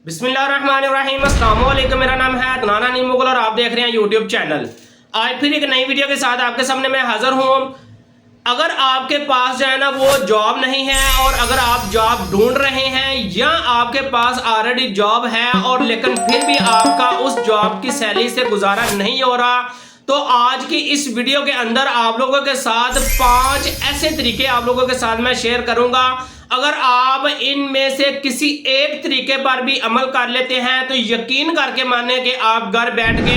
बिस्मिल्लाहिर्रहमानिर्रहीम, अस्सलाम वालेकुम। मेरा नाम है अदनान अनीम मुगल और आप देख रहे हैं यूट्यूब चैनल। आज फिर एक नई वीडियो के साथ आपके सामने मैं हाजिर हूँ। अगर आपके पास जो है ना वो जॉब नहीं है और अगर आप जॉब ढूंढ रहे हैं या आपके पास ऑलरेडी जॉब है और लेकिन फिर भी आपका उस जॉब की सैलरी से गुजारा नहीं हो रहा, तो आज की इस वीडियो के अंदर आप लोगों के साथ 5 ऐसे तरीके आप लोगों के साथ मैं शेयर करूंगा। अगर आप इनमें से किसी एक तरीके पर भी अमल कर लेते हैं तो यकीन करके माने कि आप घर बैठ के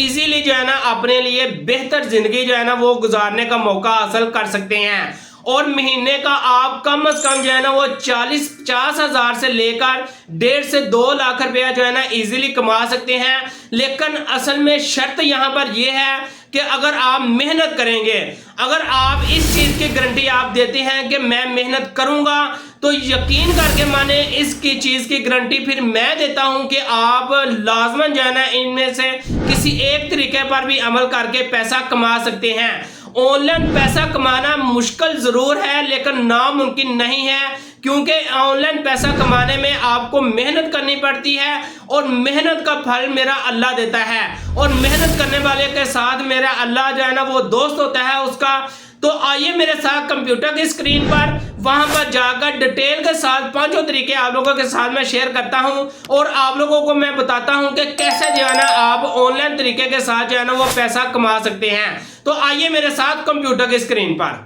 इजीली जो है ना अपने लिए बेहतर जिंदगी जो है ना वो गुजारने का मौका हासिल कर सकते हैं। और महीने का आप कम से कम जो है ना वो 40-50 हज़ार से लेकर 1.5 से 2 लाख रुपया जो है ना इजीली कमा सकते हैं। लेकिन असल में शर्त यहाँ पर यह है कि अगर आप मेहनत करेंगे, अगर आप इस चीज की गारंटी आप देते हैं कि मैं मेहनत करूंगा, तो यकीन करके माने इसकी चीज की गारंटी फिर मैं देता हूं कि आप लाजमन जो है ना इनमें से किसी एक तरीके पर भी अमल करके पैसा कमा सकते हैं। ऑनलाइन पैसा कमाना मुश्किल जरूर है लेकिन नामुमकिन नहीं है, क्योंकि ऑनलाइन पैसा कमाने में आपको मेहनत करनी पड़ती है और मेहनत का फल मेरा अल्लाह देता है और मेहनत करने वाले के साथ मेरा अल्लाह जो है ना वो दोस्त होता है उसका। तो आइए मेरे साथ कंप्यूटर की स्क्रीन पर वहां पर जाकर डिटेल के साथ 5 तरीके आप लोगों के साथ मैं शेयर करता हूं और आप लोगों को मैं बताता हूं कि कैसे जो है ना आप ऑनलाइन तरीके के साथ जो है ना वो पैसा कमा सकते हैं। तो आइए मेरे साथ कंप्यूटर की स्क्रीन पर।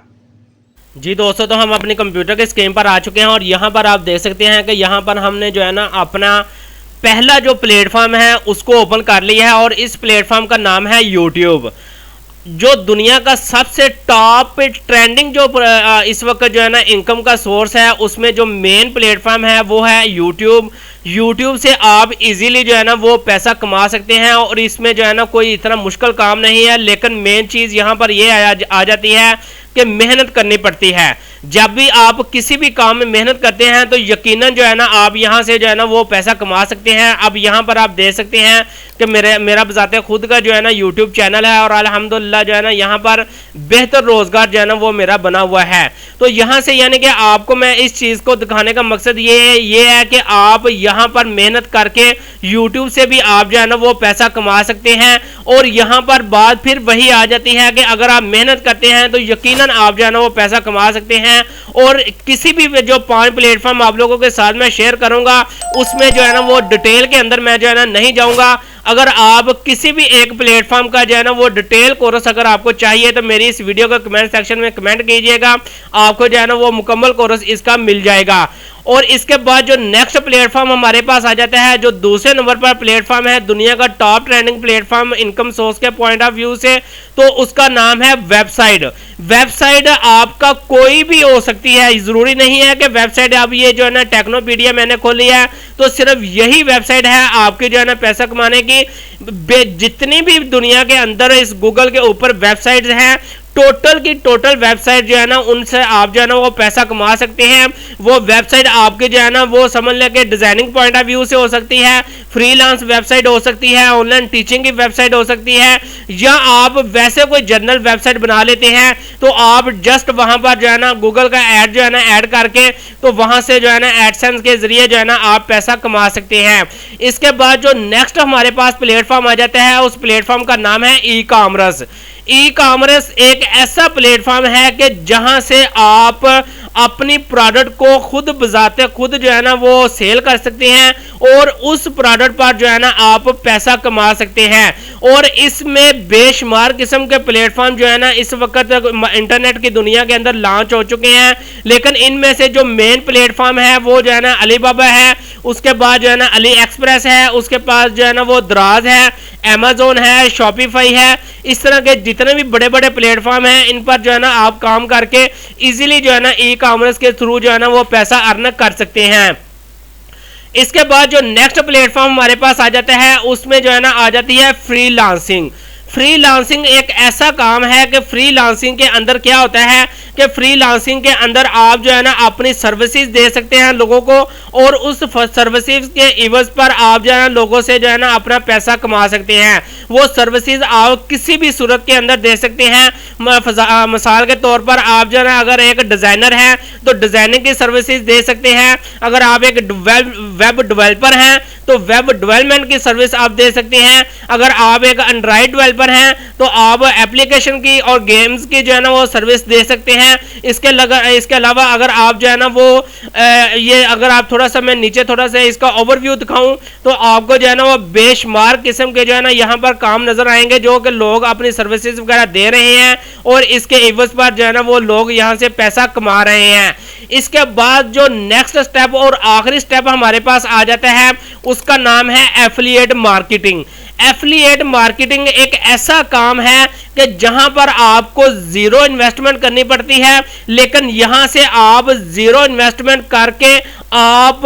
जी दोस्तों, तो हम अपने कंप्यूटर के स्क्रीन पर आ चुके हैं और यहाँ पर आप देख सकते हैं कि यहाँ पर हमने जो है ना अपना पहला जो प्लेटफॉर्म है उसको ओपन कर लिया है और इस प्लेटफॉर्म का नाम है यूट्यूब, जो दुनिया का सबसे टॉप ट्रेंडिंग जो इस वक्त जो है ना इनकम का सोर्स है, उसमें जो मेन प्लेटफॉर्म है वो है यूट्यूब। यूट्यूब से आप इजीली जो है ना वो पैसा कमा सकते हैं और इसमें जो है ना कोई इतना मुश्किल काम नहीं है। लेकिन मेन चीज़ यहाँ पर ये आ जाती है कि मेहनत करनी पड़ती है। जब भी आप किसी भी काम में मेहनत करते हैं तो यकीनन जो है ना आप यहाँ से जो है ना वो पैसा कमा सकते हैं। अब यहाँ पर आप देख सकते हैं कि मेरा बजाते खुद का जो है ना यूट्यूब चैनल है और अल्हम्दुलिल्लाह जो है ना यहाँ पर बेहतर रोजगार जो है ना वो मेरा बना हुआ है। तो यहाँ से यानी कि आपको मैं इस चीज़ को दिखाने का मकसद ये है कि आप यहाँ पर मेहनत करके यूट्यूब से भी आप जो है ना वो पैसा कमा सकते हैं। और यहाँ पर बात फिर वही आ जाती है कि अगर आप मेहनत करते हैं तो यकीनन आप जो है ना वो पैसा कमा सकते हैं। और किसी भी जो 5 प्लेटफॉर्म आप लोगों के साथ मैं शेयर करूंगा उसमें जो है ना वो डिटेल के अंदर मैं जो है ना नहीं जाऊंगा। अगर आप किसी भी एक प्लेटफॉर्म का जो है ना वो डिटेल कोर्स अगर आपको चाहिए तो मेरी इस वीडियो का कमेंट सेक्शन में कमेंट कीजिएगा, आपको जो है ना वो मुकम्मल कोर्स इसका मिल जाएगा। और इसके बाद जो नेक्स्ट प्लेटफॉर्म हमारे पास आ जाता है, जो दूसरे नंबर पर प्लेटफॉर्म है दुनिया का top trending platform income source के पॉइंट ऑफ व्यू से, तो उसका नाम है वेबसाइट। वेबसाइट आपका कोई भी हो सकती है, जरूरी नहीं है कि वेबसाइट अब ये जो है ना टेक्नोपीडिया मैंने खोली है तो सिर्फ यही वेबसाइट है आपकी जो है ना पैसा कमाने की। जितनी भी दुनिया के अंदर इस गूगल के ऊपर वेबसाइट्स हैं, टोटल की टोटल वेबसाइट जो है ना उनसे आप जो है ना वो पैसा कमा सकते हैं। वो वेबसाइट आपके जो है ना वो समझ लें कि डिजाइनिंग पॉइंट ऑफ व्यू से हो सकती है, फ्रीलांस वेबसाइट हो सकती है, ऑनलाइन टीचिंग की वेबसाइट हो सकती है, या आप वैसे कोई जनरल वेबसाइट बना लेते हैं तो आप जस्ट वहां पर जो है ना गूगल का ऐड जो है ना ऐड करके तो वहां से जो है ना एडसेंस के जरिए जो है ना आप पैसा कमा सकते हैं। इसके बाद जो नेक्स्ट हमारे पास प्लेटफॉर्म आ जाता है उस प्लेटफॉर्म का नाम है ई कॉमर्स। ई कॉमर्स एक ऐसा प्लेटफॉर्म है कि जहां से आप अपनी प्रोडक्ट को खुद बजाते खुद जो है ना वो सेल कर सकते हैं और उस प्रोडक्ट पर जो है ना आप पैसा कमा सकते हैं। और इसमें बेशुमार किस्म के प्लेटफॉर्म जो है ना इस वक्त इंटरनेट की दुनिया के अंदर लॉन्च हो चुके हैं, लेकिन इनमें से जो मेन प्लेटफॉर्म है वो जो है ना अलीबाबा है, उसके बाद जो है ना अली एक्सप्रेस है, उसके पास जो है ना वो दराज है, अमेजोन है, शॉपिफाई है। इस तरह के जितने भी बड़े बड़े प्लेटफॉर्म हैं इन पर जो है ना आप काम करके इजीली जो है ना ई कॉमर्स के थ्रू जो है ना वो पैसा अर्न कर सकते हैं। इसके बाद जो नेक्स्ट प्लेटफॉर्म हमारे पास आ जाता है उसमें जो है ना आ जाती है फ्रीलांसिंग। फ्रीलांसिंग एक ऐसा काम है कि फ्रीलांसिंग के अंदर क्या होता है कि फ्रीलांसिंग के अंदर आप जो है ना अपनी सर्विसेज दे सकते हैं लोगों को और उस सर्विसेज के इवज पर आप जो है ना लोगों से जो है ना अपना पैसा कमा सकते हैं। वो सर्विसेज आप किसी भी सूरत के अंदर दे सकते हैं। मिसाल के तौर पर आप जो है ना अगर एक डिज़ाइनर हैं तो डिज़ाइनिंग की सर्विसेज दे सकते हैं। अगर आप एक वेब डेवलपर हैं तो वेब डेवलपमेंट की सर्विस आप दे सकते हैं। अगर आप एक एंड्रॉइड डेवलपर हैं तो आप एप्लीकेशन की और गेम्स की जो है ना वो सर्विस दे सकते हैं। इसके अलावा अगर आप जो है ना वो ये अगर आप थोड़ा सा मैं नीचे थोड़ा सा इसका ओवरव्यू दिखाऊं तो आपको जो है ना वो बेशुमार किस्म के जो है ना यहाँ पर काम नजर आएंगे जो कि लोग अपनी सर्विसेज वगैरह दे रहे हैं और इसके एवज पर जो है ना वो लोग यहाँ से पैसा कमा रहे हैं। इसके बाद जो नेक्स्ट स्टेप और आखिरी स्टेप हमारे पास आ जाता है उसका नाम है एफिलिएट मार्केटिंग। एफिलिएट मार्केटिंग एक ऐसा काम है कि जहां पर आपको जीरो इन्वेस्टमेंट करनी पड़ती है, लेकिन यहां से आप जीरो इन्वेस्टमेंट करके आप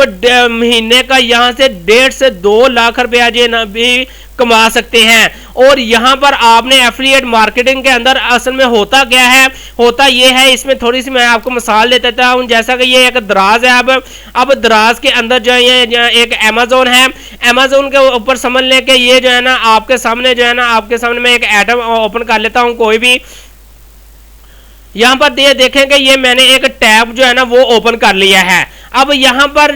महीने का यहां से 1.5 से 2 लाख रुपया जो भी कमा सकते हैं। और यहां पर आपने एफिलिएट मार्केटिंग के अंदर असल में होता क्या है, होता यह है, इसमें थोड़ी सी मैं आपको मिसाल दे देता हूं। जैसा कि ये एक दराज है, अब दराज के अंदर जो है ये एक अमेज़न है, अमेज़न के ऊपर समझ लें कि ये जो है ना आपके सामने जो है ना आपके सामने मैं एक एटम ओपन कर लेता हूं कोई भी। यहां पर ये देखें कि ये मैंने एक टैब जो है ना वो ओपन कर लिया है। अब यहां पर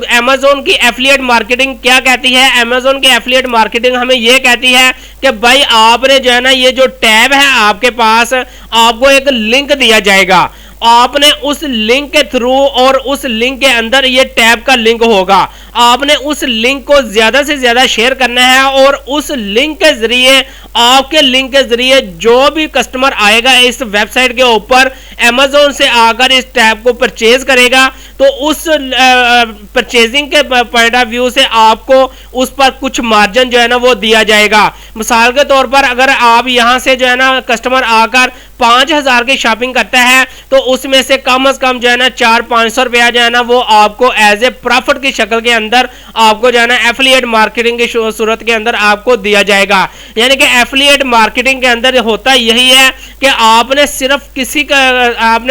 अमेज़न की एफिलिएट मार्केटिंग क्या कहती है, अमेज़न की एफिलिएट मार्केटिंग हमें ये कहती है कि भाई आपने जो है ना ये जो टैब है आपके पास, आपको एक लिंक दिया जाएगा, आपने उस लिंक के थ्रू और उस लिंक के अंदर ये टैब का लिंक होगा, आपने उस लिंक को ज्यादा से ज्यादा शेयर करना है और उस लिंक के जरिए आपके लिंक के जरिए जो भी कस्टमर आएगा इस वेबसाइट के ऊपर अमेज़न से आकर इस टैब को परचेज करेगा तो उस परचेजिंग के पॉइंट ऑफ व्यू से आपको उस पर कुछ मार्जिन जो है ना वो दिया जाएगा। मिसाल के तौर पर अगर आप यहां से जो है ना कस्टमर आकर 5,000 की शॉपिंग करता है तो उसमें से कम जो है ना 400-500 रुपया जो है ना वो आपको एज ए प्रॉफिट की शक्ल के अंदर आपको जो है ना एफिलिएट मार्केटिंग की सूरत के अंदर आपको दिया जाएगा। यानी कि एफिलिएट मार्केटिंग के अंदर होता यही है कि आपने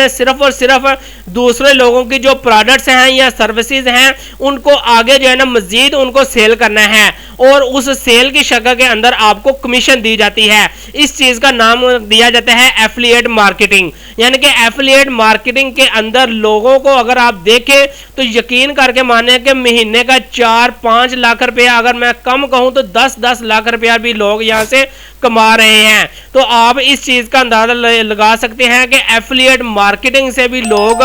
सिर्फ और सिर्फ दूसरे लोगों की जो प्रोडक्ट्स हैं या सर्विसेज हैं उनको आगे जो है ना मजीद उनको सेल करना है और उस सेल की शक्ल के अंदर आपको कमीशन दी जाती है। इस चीज का नाम दिया जाता है एफिलिएट मार्केटिंग। यानी कि एफिलिएट मार्केटिंग के अंदर लोगों को अगर आप देखें तो यकीन करके माने कि महीने का 4-5 लाख रुपया, अगर मैं कम कहूं तो 10-10 लाख रुपया भी लोग यहां से कमा रहे हैं। तो आप इस चीज का अंदाजा लगा सकते हैं कि एफिलिएट मार्केटिंग से भी लोग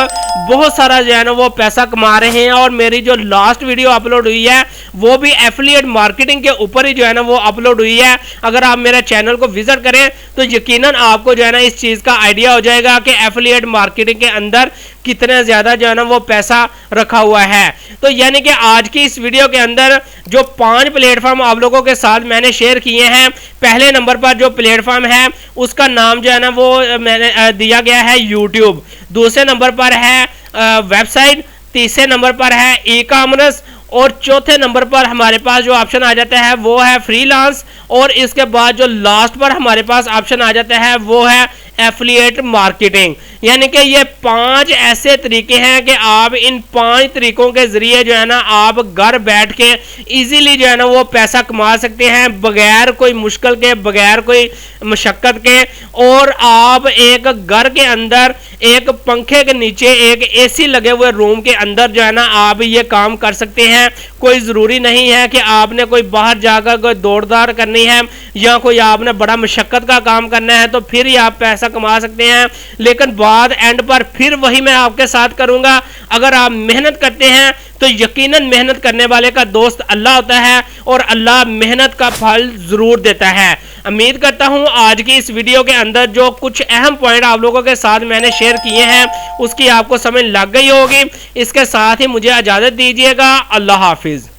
बहुत सारा जो है ना वो पैसा कमा रहे हैं। और मेरी जो लास्ट वीडियो अपलोड हुई है वो भी एफिलिएट मार्केटिंग के ऊपर ही जो है ना वो अपलोड हुई है। अगर आप मेरे चैनल को विजिट करें तो यकीनन आपको जो है ना इस चीज का आइडिया हो जाएगा कि एफिलिएट मार्केटिंग के अंदर कितना ज्यादा जो है ना वो पैसा रखा हुआ है। तो यानी कि आज की इस वीडियो के अंदर जो 5 प्लेटफॉर्म आप लोगों के साथ मैंने शेयर किए हैं, पहले नंबर पर जो प्लेटफॉर्म है उसका नाम जो है ना वो मैंने दिया गया है यूट्यूब, दूसरे नंबर पर है वेबसाइट, तीसरे नंबर पर है ई कॉमर्स और चौथे नंबर पर हमारे पास जो ऑप्शन आ जाता है वो है फ्रीलांस और इसके बाद जो लास्ट पर हमारे पास ऑप्शन आ जाता है वो है एफिलिएट मार्केटिंग। यानी कि ये 5 ऐसे तरीके हैं कि आप इन 5 तरीकों के जरिए जो है ना आप घर बैठ के इजीली जो है ना वो पैसा कमा सकते हैं बगैर कोई मुश्किल के, बगैर कोई मशक्कत के। और आप एक घर के अंदर एक पंखे के नीचे एक एसी लगे हुए रूम के अंदर जो है ना आप ये काम कर सकते हैं। कोई ज़रूरी नहीं है कि आपने कोई बाहर जाकर कोई दौड़-दार करनी है या कोई आपने बड़ा मशक्कत का काम करना है तो फिर ही आप पैसा कमा सकते हैं। लेकिन बाद एंड पर फिर वही मैं आपके साथ करूंगा, अगर आप मेहनत करते हैं तो यकीनन मेहनत करने वाले का दोस्त अल्लाह होता है और अल्लाह मेहनत का फल जरूर देता है। उम्मीद करता हूं आज की इस वीडियो के अंदर जो कुछ अहम पॉइंट आप लोगों के साथ मैंने शेयर किए हैं उसकी आपको समझ लग गई होगी। इसके साथ ही मुझे इजाजत दीजिएगा। अल्लाह हाफिज।